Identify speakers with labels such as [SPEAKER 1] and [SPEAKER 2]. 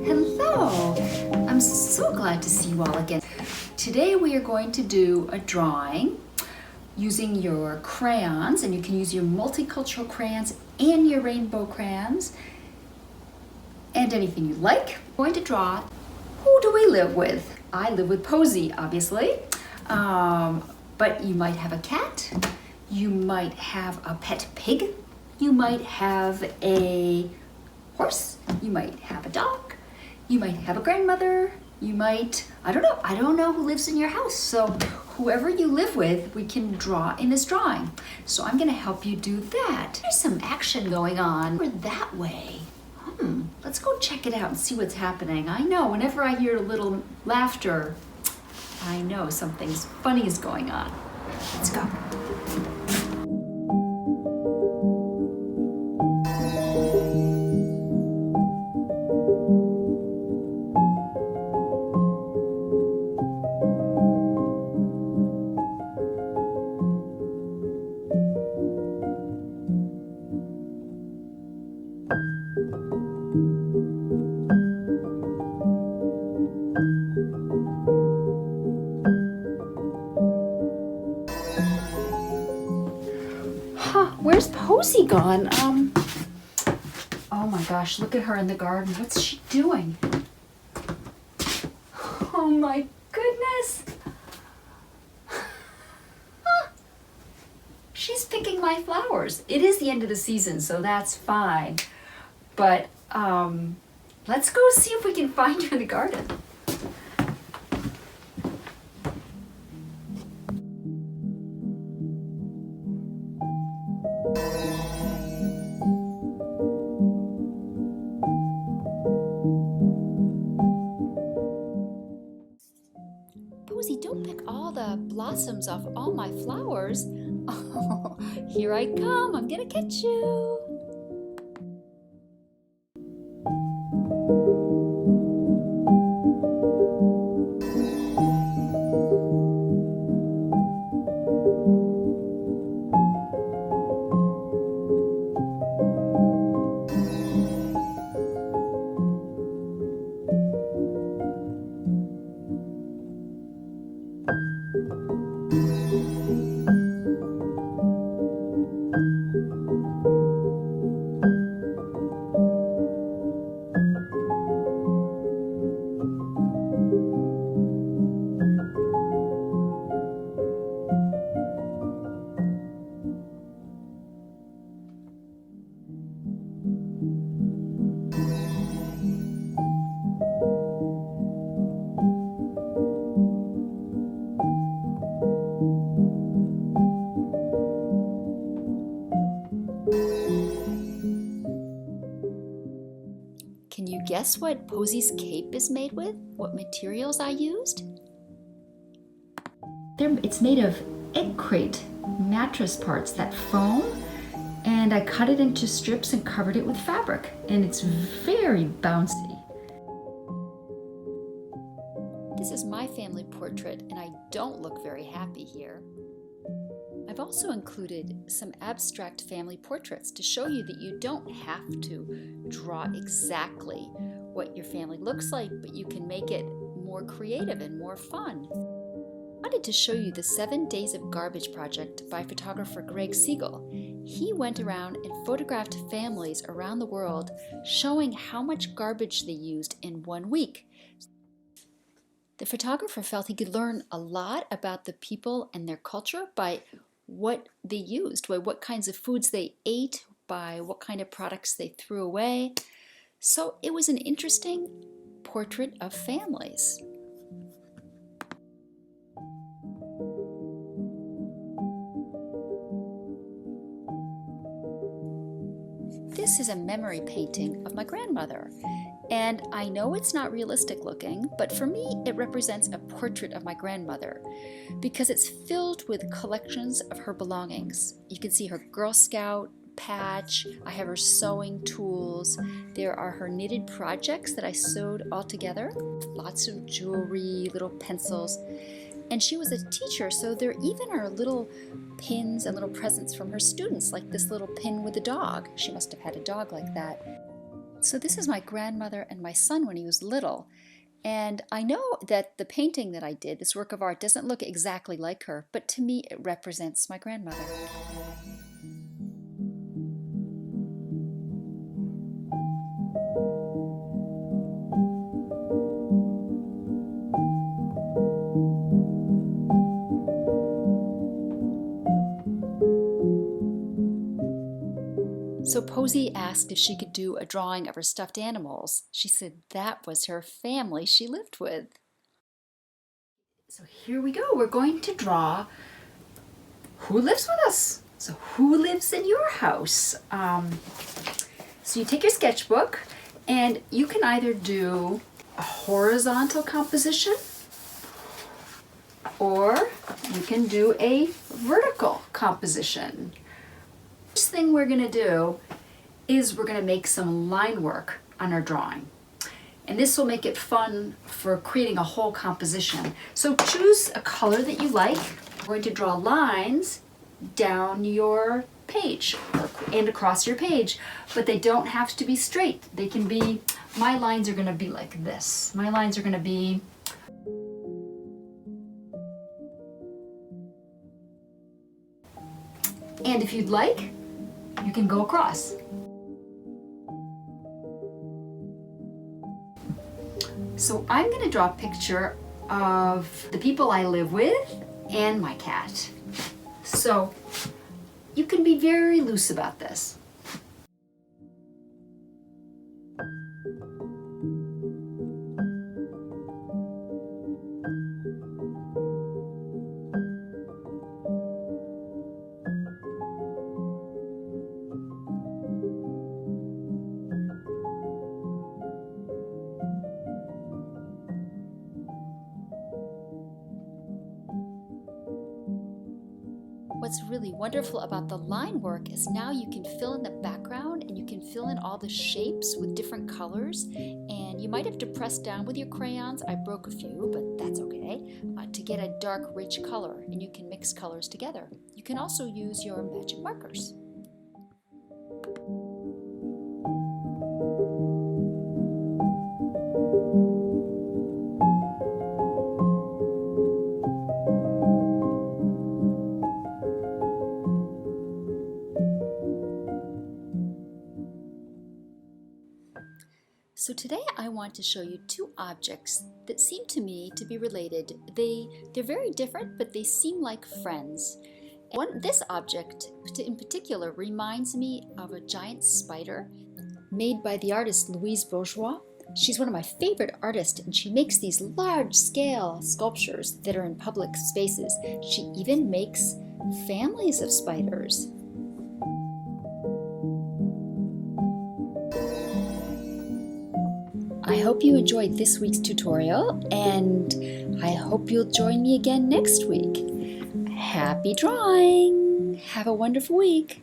[SPEAKER 1] Hello! I'm so glad to see you all again. Today we are going to do a drawing using your crayons, and you can use your multicultural crayons and your rainbow crayons and anything you like. We're going to draw, who do we live with? I live with Posey, obviously, but you might have a cat, you might have a pet pig, you might have a horse, you might have a dog, you might have a grandmother, you might, I don't know who lives in your house. So whoever you live with, we can draw in this drawing. So I'm gonna help you do that. There's some action going on. We're that way. Let's go check it out and see what's happening. I know, whenever I hear a little laughter, I know something's funny is going on. Let's go. Where's Posey gone? Oh my gosh, look at her in the garden. What's she doing? Oh my goodness. She's picking my flowers. It is the end of the season, so that's fine. But let's go see if we can find her in the garden. Posey, don't pick all the blossoms off all my flowers. Oh, here I come. I'm gonna catch you. Can you guess what Posey's cape is made with? What materials I used? It's made of egg crate mattress parts, that foam, and I cut it into strips and covered it with fabric, and it's very bouncy. This is my family portrait, and I don't look very happy here. I've also included some abstract family portraits to show you that you don't have to draw exactly what your family looks like, but you can make it more creative and more fun. I wanted to show you the 7 Days of Garbage project by photographer Greg Siegel. He went around and photographed families around the world showing how much garbage they used in 1 week. The photographer felt he could learn a lot about the people and their culture by what they used, by what kinds of foods they ate, by what kind of products they threw away. So it was an interesting portrait of families. this is a memory painting of my grandmother. And I know it's not realistic looking, but for me it represents a portrait of my grandmother because it's filled with collections of her belongings. You can see her Girl Scout patch, I have her sewing tools, there are her knitted projects that I sewed all together, lots of jewelry, little pencils, and she was a teacher, so there even are little pins and little presents from her students, like this little pin with a dog. She must have had a dog like that. So this is my grandmother and my son when he was little. And I know that the painting that I did, this work of art, doesn't look exactly like her, but to me it represents my grandmother. So Posey asked if she could do a drawing of her stuffed animals. She said that was her family she lived with. So here we go. We're going to draw who lives with us. So who lives in your house? So you take your sketchbook and you can either do a horizontal composition or you can do a vertical composition. First thing we're going to do is we're going to make some line work on our drawing. And this will make it fun for creating a whole composition. So choose a color that you like. We're going to draw lines down your page and across your page, but they don't have to be straight. They can be, my lines are going to be like this. My lines are going to be and if you'd like, you can go across. So I'm going to draw a picture of the people I live with and my cat. So you can be very loose about this. What's really wonderful about the line work is now you can fill in the background and you can fill in all the shapes with different colors, and you might have to press down with your crayons. I broke a few, but that's okay, to get a dark, rich color, and you can mix colors together. You can also use your magic markers. So today I want to show you two objects that seem to me to be related. They're very different, but they seem like friends. This object in particular reminds me of a giant spider made by the artist Louise Bourgeois. She's one of my favorite artists, and she makes these large-scale sculptures that are in public spaces. She even makes families of spiders. I hope you enjoyed this week's tutorial, and I hope you'll join me again next week. Happy drawing! Have a wonderful week!